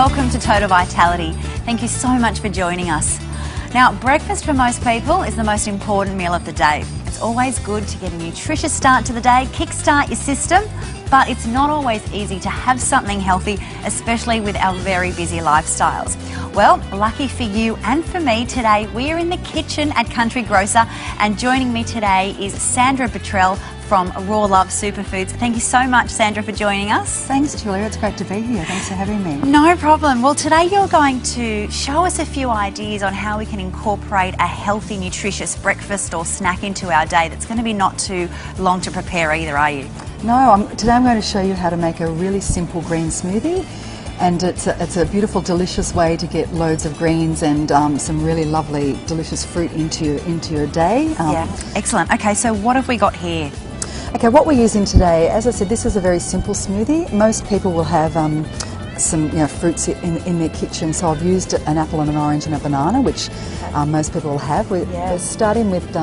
welcome to Total Vitality. Thank you so much for joining us. Now, breakfast for most people is the most important meal of the day. It's always good to get a nutritious start to the day, kickstart your system, but it's not always easy to have something healthy, especially with our very busy lifestyles. Well, lucky for you and for me today, we are in the kitchen at Country Grocer, and joining me today is Sandra Buttrell from Raw Love Superfoods. Thank you so much, Sandra, for joining us. Thanks, Julia. It's great to be here. Thanks for having me. No problem. Well, today you're going to show us a few ideas on how we can incorporate a healthy, nutritious breakfast or snack into our day that's going to be not too long to prepare either, are you? No, today I'm going to show you how to make a really simple green smoothie. And it's a beautiful, delicious way to get loads of greens and some really lovely, delicious fruit into your day. Yeah, excellent. Okay, so what have we got here? Okay, what we're using today, as I said, this is a very simple smoothie. Most people will have some fruits in their kitchen, so I've used an apple and an orange and a banana, which most people will have. We're starting with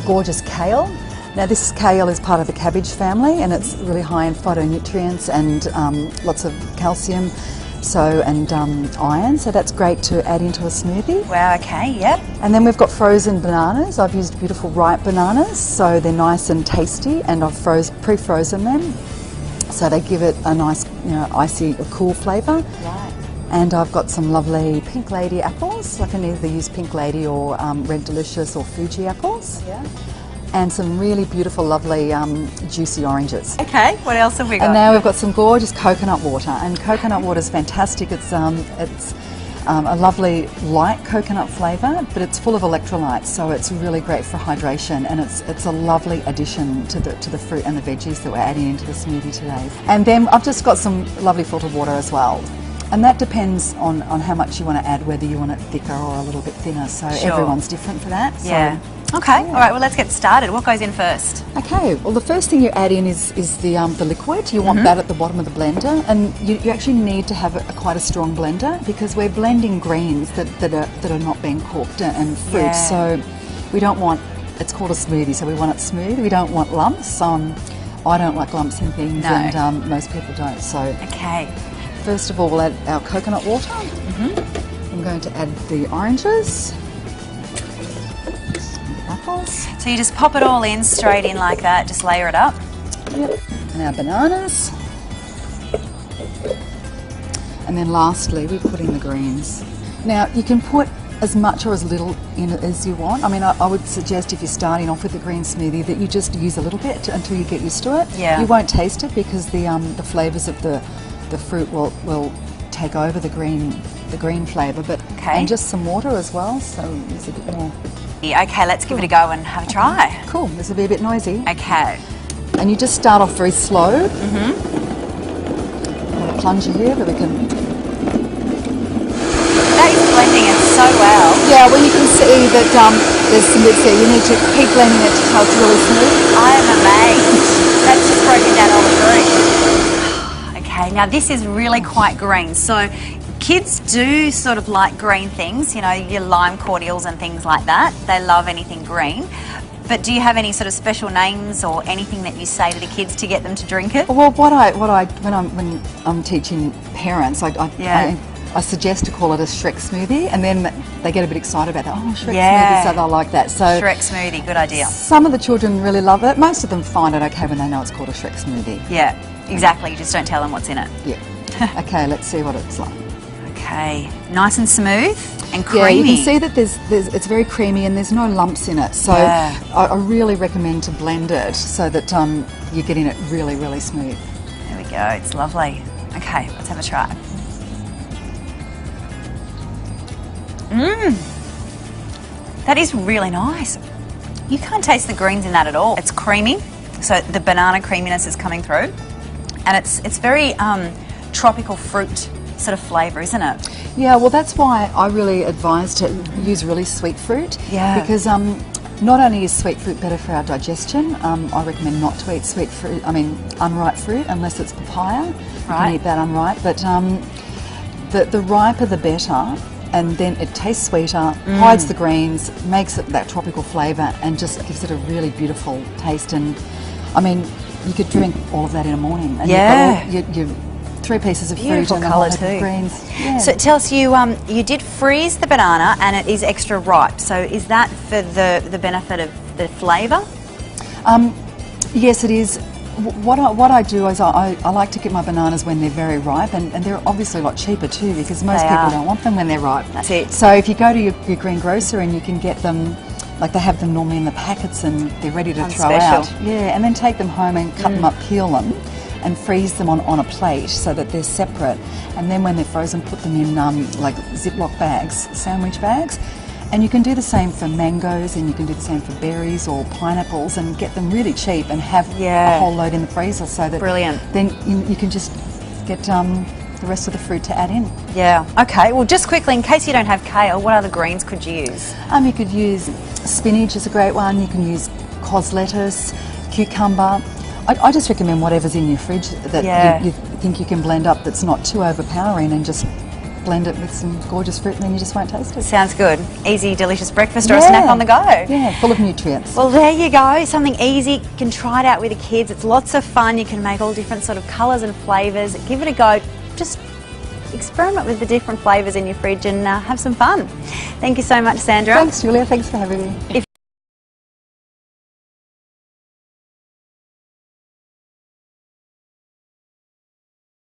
gorgeous kale. Now, this kale is part of the cabbage family, and it's really high in phytonutrients and lots of calcium and iron, so that's great to add into a smoothie. Wow, okay, yep. And then we've got frozen bananas. I've used beautiful ripe bananas, so they're nice and tasty, and I've pre-frozen them, so they give it a nice, icy or cool flavour. Right. And I've got some lovely Pink Lady apples. I can either use Pink Lady or Red Delicious or Fuji apples. Yeah. And some really beautiful, lovely, juicy oranges. Okay, what else have we got? And now we've got some gorgeous coconut water, and coconut water is fantastic. It's a lovely light coconut flavour, but it's full of electrolytes, so it's really great for hydration, and it's a lovely addition to the fruit and the veggies that we're adding into the smoothie today. And then I've just got some lovely filtered water as well. And that depends on how much you want to add, whether you want it thicker or a little bit thinner, so Sure. Everyone's different for that. Yeah. Okay, all right, well, let's get started. What goes in first? Okay, well, the first thing you add in is the liquid. You want that at the bottom of the blender, and you actually need to have quite a strong blender, because we're blending greens that are not being cooked and fruit. Yeah. So we don't want, it's called a smoothie, so we want it smooth. We don't want lumps. I don't like lumps in things, No. and most people don't. So Okay. first of all, we'll add our coconut water. I'm going to add the oranges. Apples. So you just pop it all in, straight in like that, just layer it up. Yep. And our bananas. And then lastly, we put in the greens. Now, you can put as much or as little in it as you want. I mean, I would suggest, if you're starting off with the green smoothie, that you just use a little bit until you get used to it. Yeah. You won't taste it, because the flavours of the fruit will take over the green flavour. But Okay. And just some water as well, so use a bit more. Yeah, okay, let's give it a go and have a try. Cool. This will be a bit noisy. Okay. And you just start off very slow. I'm going to plunger here, but we can... That is blending it so well. Yeah, well, you can see that there's some bits there. You need to keep blending it till it's really smooth. I am amazed. That's just broken down all the green. Okay, now this is really quite green. So kids do sort of like green things, your lime cordials and things like that. They love anything green. But do you have any sort of special names or anything that you say to the kids to get them to drink it? Well, when I'm teaching parents, I suggest to call it a Shrek smoothie, and then they get a bit excited about that. Oh, Shrek smoothie, so they'll like that. So Shrek smoothie, good idea. Some of the children really love it. Most of them find it okay when they know it's called a Shrek smoothie. Yeah, exactly. You just don't tell them what's in it. Yeah. Okay, let's see what it's like. Okay, nice and smooth and creamy. Yeah, you can see that it's very creamy, and there's no lumps in it. So Yeah. I really recommend to blend it so that you're getting it really, really smooth. There we go, it's lovely. Okay, let's have a try. That is really nice. You can't taste the greens in that at all. It's creamy, so the banana creaminess is coming through, and it's very tropical fruit sort of flavour, isn't it? Yeah, well, that's why I really advise to use really sweet fruit. Yeah. Because not only is sweet fruit better for our digestion, I recommend not to eat unripe fruit unless it's papaya. You can eat that unripe, but the riper the better. And then it tastes sweeter, hides the greens, makes it that tropical flavour, and just gives it a really beautiful taste. And I mean, you could drink all of that in a morning. And Yeah. you've got your 3 pieces of Beautiful fruit and colour a whole heap of too. greens. Yeah. So tell us, you did freeze the banana and it is extra ripe. So is that for the benefit of the flavour? Yes, it is. What I do is I like to get my bananas when they're very ripe, and they're obviously a lot cheaper too, because most They people are. don't want them when they're ripe. That's it. So if you go to your greengrocer and you can get them, like they have them normally in the packets and they're ready to throw special. out. Yeah, and then take them home and cut them up, peel them, and freeze them on a plate so that they're separate. And then when they're frozen, put them in like Ziploc bags, sandwich bags. And you can do the same for mangoes, and you can do the same for berries or pineapples, and get them really cheap and have a whole load in the freezer, so that Brilliant. then you can just get the rest of the fruit to add in. Yeah. Okay. Well, just quickly, in case you don't have kale, what other greens could you use? You could use spinach is a great one. You can use cos lettuce, cucumber. I just recommend whatever's in your fridge that you think you can blend up that's not too overpowering, and just blend it with some gorgeous fruit, and then you just won't taste it. Sounds good. Easy, delicious breakfast or a snack on the go. Yeah, full of nutrients. Well, there you go. Something easy. You can try it out with the kids. It's lots of fun. You can make all different sort of colours and flavours. Give it a go. Just experiment with the different flavours in your fridge and have some fun. Thank you so much, Sandra. Thanks, Julia. Thanks for having me.